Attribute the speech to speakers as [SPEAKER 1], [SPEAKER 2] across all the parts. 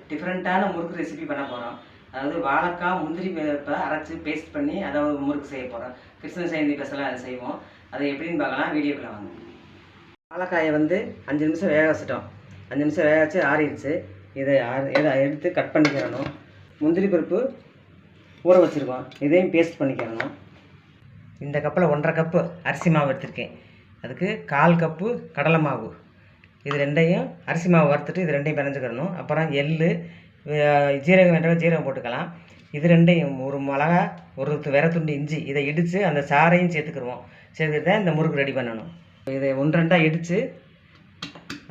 [SPEAKER 1] டிஃப்ரெண்ட்டான முறுக்கு ரெசிபி பண்ண போகிறோம். அதாவது வாழைக்காய் முந்திரி பருப்பை அரைச்சி பேஸ்ட் பண்ணி அதை ஒரு முறுக்கு செய்ய போகிறோம். கிருஷ்ண ஜெயந்தி ஸ்பெஷலாக அதை செய்வோம். அதை எப்படின்னு பார்க்கலாம், வீடியோக்குள்ள வாங்க. வாழைக்காயை வந்து 5 நிமிஷம் வேக வச்சிட்டோம். 5 நிமிஷம் வேக வச்சு ஆறிடுச்சு. இதை எடுத்து கட் பண்ணிக்கிறணும். முந்திரி பருப்பு ஊற வச்சுருக்கோம், இதையும் பேஸ்ட் பண்ணிக்கிறணும். இந்த கப்பில் 1.5 கப்பு அரிசி மாவு எடுத்திருக்கேன். அதுக்கு 1/4 கப்பு கடலை மாவு. இது ரெண்டையும் அரிசி மாவு வறுத்துட்டு இது ரெண்டையும் பிணைஞ்சிக்கிறணும். அப்புறம் எள்ளு, ஜீரகம் வேண்டாம் ஜீரகம் போட்டுக்கலாம். இது ரெண்டையும், ஒரு மிளகா, ஒரு விரத்துண்டு இஞ்சி, இதை இடித்து அந்த சாறையும் சேர்த்துக்கிடுவோம். சேர்த்துட்டு தான் இந்த முறுக்கு ரெடி பண்ணணும். இதை 1-2 இடித்து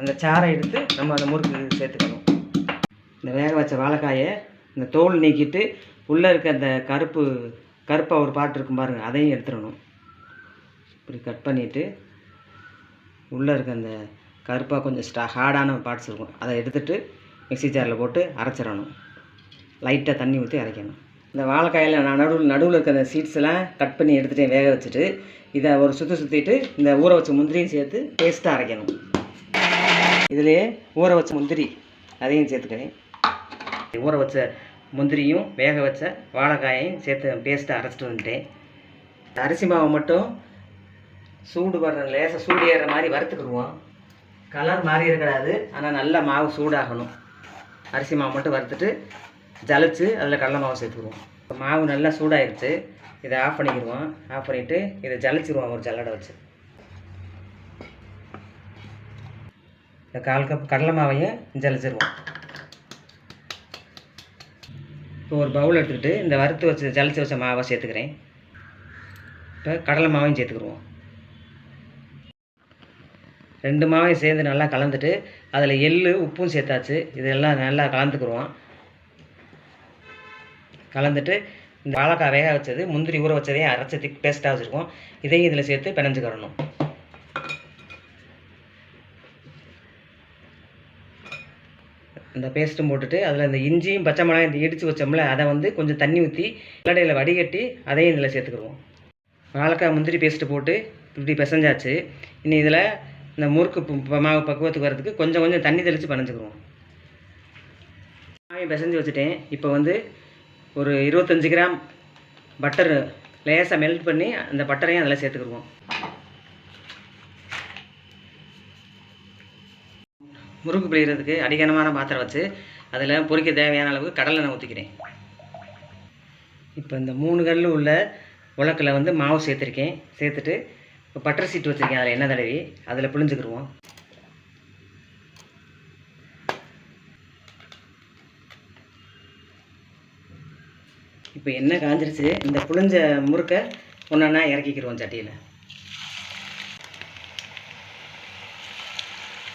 [SPEAKER 1] அந்த சாறை எடுத்து நம்ம அந்த முறுக்கு சேர்த்துக்கணும். இந்த வேக வச்ச வாழைக்காயை இந்த தோல் நீக்கிட்டு உள்ளே இருக்க அந்த கருப்பாக ஒரு பாட்டு இருக்கும் பாருங்கள், அதையும் எடுத்துடணும். இப்படி கட் பண்ணிவிட்டு உள்ளே இருக்க அந்த கருப்பாக கொஞ்சம் ஹார்டான பார்ட்ஸ் இருக்கும், அதை எடுத்துகிட்டு மிக்ஸி ஜாரில் போட்டு அரைச்சிடணும். லைட்டாக தண்ணி ஊற்றி அரைக்கணும். இந்த வாழைக்காயில் நான் நடுவில் இருக்க அந்த சீட்ஸ் எல்லாம் கட் பண்ணி எடுத்துகிட்டு வேக வச்சுட்டு இதை ஒரு சுற்றிட்டு இந்த ஊற வச்ச முந்திரியும் சேர்த்து பேஸ்ட்டாக அரைக்கணும். இதிலேயே ஊற வச்ச முந்திரி அதையும் சேர்த்துக்கிறேன். ஊற வச்ச முந்திரியும் வேக வச்ச வாழைக்காயையும் சேர்த்து பேஸ்ட்டாக அரைச்சிட்டு வந்துட்டேன். அரிசி மாவை மட்டும் சூடு பண்ணுற லேசாக சூடு ஏறுற மாதிரி வறுத்துக்கிடுவோம். கலர் மாறி இருக்கக்கூடாது, ஆனால் நல்லா மாவு சூடாகணும். அரிசி மாவு மட்டும் வறுத்துட்டு ஜலிச்சு அதில் கடலை மாவு சேர்த்துக்குவோம். மாவு நல்லா சூடாகிடுச்சு, இதை ஆஃப் பண்ணிக்கிடுவோம். ஆஃப் பண்ணிவிட்டு இதை ஜலிச்சிடுவோம் ஒரு ஜல்லடை வச்சு. இந்த 1/4 கப் கடலை மாவையும் ஜலிச்சிடுவோம். இப்போ ஒரு பவுல் எடுத்துக்கிட்டு இந்த வறுத்து வச்சு ஜலிச்சு வச்ச மாவை சேர்த்துக்கிறேன். இப்போ கடலை மாவையும் சேர்த்துக்கிடுவோம். 2 மாவையும் சேர்ந்து நல்லா கலந்துட்டு அதில் எள்ளு உப்பும் சேர்த்தாச்சு. இதெல்லாம் நல்லா கலந்துக்குருவோம். கலந்துட்டு இந்த வாழைக்காய் வேக வச்சது, முந்திரி ஊற வச்சதையும் அரைச்சி திக் பேஸ்ட்டாக வச்சுருக்கோம், இதையும் இதில் சேர்த்து பிணைஞ்சுக்கிறணும். இந்த பேஸ்ட்டும் போட்டுட்டு அதில் இந்த இஞ்சியும் பச்சை மிளகாய் இந்த இடித்து வச்சோம்ல, அதை வந்து கொஞ்சம் தண்ணி ஊற்றி இலடையில் வடிகட்டி அதையும் இதில் சேர்த்துக்குருவோம். வாழைக்காய் முந்திரி பேஸ்ட்டு போட்டு இப்படி பிசைஞ்சாச்சு. இனி இதில் இந்த முறுக்கு மாவு பக்குவத்துக்கு வரதுக்கு கொஞ்சம் தண்ணி தெளித்து பிணைஞ்சிக்குருவோம். மாவை பிசைஞ்சு வச்சுட்டேன். இப்போ வந்து ஒரு 25 கிராம் பட்டர் லேசாக மெல்ட் பண்ணி அந்த பட்டரையும் அதில் சேர்த்துக்குருவோம். முறுக்கு பிழிகிறதுக்கு அடிக்கனமான பாத்திரம் வச்சு அதில் பொரிக்க தேவையான அளவுக்கு கடலை நான் ஊற்றிக்கிறேன். இப்போ இந்த 3 கல் உள்ள உலக்கில் வந்து மாவு சேர்த்துருக்கேன். சேர்த்துட்டு இப்போ பட்டர் சீட்டு வச்சுருக்கேன், அதில் எண்ணெய் தடவி அதில் புழிஞ்சுக்கிடுவோம். இப்போ எண்ணெய் காஞ்சிருச்சு. இந்த புழிஞ்ச முறுக்கை ஒன்றா இறக்கிக்கிடுவோம் சட்டியில்.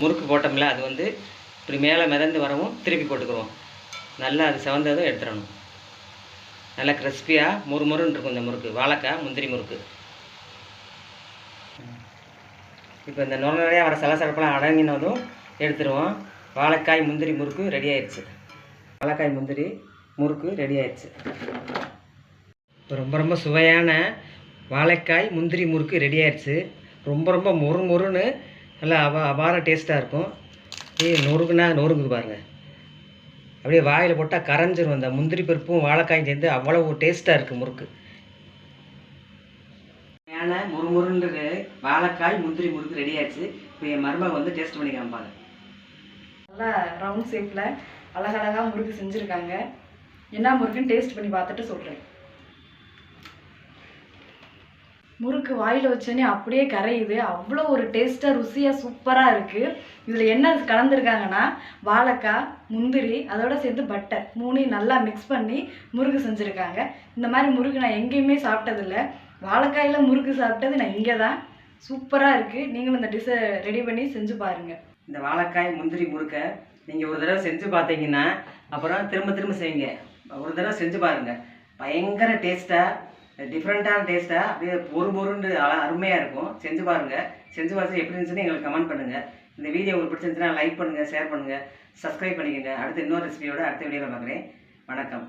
[SPEAKER 1] முறுக்கு போட்டோம்ல, அது வந்து இப்படி மேலே மிதந்து வரவும் திருப்பி போட்டுக்குருவோம். நல்லா அது செவந்ததும் எடுத்துடணும். நல்லா கிறிஸ்பியாக முறுமுறுன்னு இருக்கும் இந்த முறுக்கு, வாழைக்காய் முந்திரி முறுக்கு. இப்போ இந்த நிறையா வர சலசலப்பெல்லாம் அடங்கினதும் எடுத்துருவோம். வாழைக்காய் முந்திரி முறுக்கு ரெடி ஆயிடுச்சு. வாழைக்காய் முந்திரி முறுக்கு ரெடி ஆயிடுச்சு. இப்போ ரொம்ப சுவையான வாழைக்காய் முந்திரி முறுக்கு ரெடி ஆயிடுச்சு. ரொம்ப மொறுன்னு நல்லா அபார டேஸ்ட்டாக இருக்கும். நொறுக்குனா நொறுங்குது பாருங்கள், அப்படியே வாயில் போட்டால் கரைஞ்சிரும். அந்த முந்திரி பருப்பும் வாழைக்காயும் சேர்ந்து அவ்வளோ டேஸ்ட்டாக இருக்குது முறுக்கு. முறுமுறுன்றது வாழைக்காய் முந்திரி முறுக்கு ரெடி ஆயிடுச்சு. இப்போ என் மருமக வந்து டேஸ்ட் பண்ணி காமிப்பாங்க.
[SPEAKER 2] நல்லா ரவுண்ட் ஷேப்பில் அழகழகாக முறுக்கு செஞ்சுருக்காங்க. என்ன முறுக்குன்னு டேஸ்ட் பண்ணி பார்த்துட்டு சொல்கிறேன். முறுக்கு வாயில் வச்சோன்னே அப்படியே கரையுது. அவ்வளோ ஒரு டேஸ்ட்டாக ருசியாக சூப்பராக இருக்குது. இதில் என்ன கலந்துருக்காங்கன்னா வாழைக்காய் முந்திரி அதோட சேர்த்து பட்டர் 3 நல்லா மிக்ஸ் பண்ணி முறுக்கு செஞ்சுருக்காங்க. இந்த மாதிரி முறுக்கு நான் எங்கேயுமே சாப்பிட்டதில்லை. வாழைக்காயில் முறுக்கு சாப்பிட்டது நான் இங்கே தான். சூப்பராக இருக்குது. நீங்களும் இந்த டிஷ்ஷை ரெடி பண்ணி செஞ்சு பாருங்கள்.
[SPEAKER 1] இந்த வாழைக்காய் முந்திரி முறுக்கை நீங்கள் ஒரு தடவை செஞ்சு பார்த்தீங்கன்னா அப்புறம் திரும்ப செய்யுங்க. ஒரு தடவை செஞ்சு பாருங்கள். பயங்கர டேஸ்ட்டாக, டிஃப்ரெண்ட்டான டேஸ்ட்டாக, அப்படியே பொறுன்னு அருமையாக இருக்கும். செஞ்சு பாருங்கள். செஞ்சு பார்த்து எப்படி இருந்துச்சுன்னு எங்களுக்கு கமெண்ட் பண்ணுங்கள். இந்த வீடியோ உங்களுக்கு பிடிச்சிருந்துச்சுன்னா லைக் பண்ணுங்கள், ஷேர் பண்ணுங்கள், சப்ஸ்கிரைப் பண்ணிக்கோங்க. அடுத்து இன்னொரு ரெசிபியோட அடுத்த வீடியோவில் பார்க்குறேன். வணக்கம்.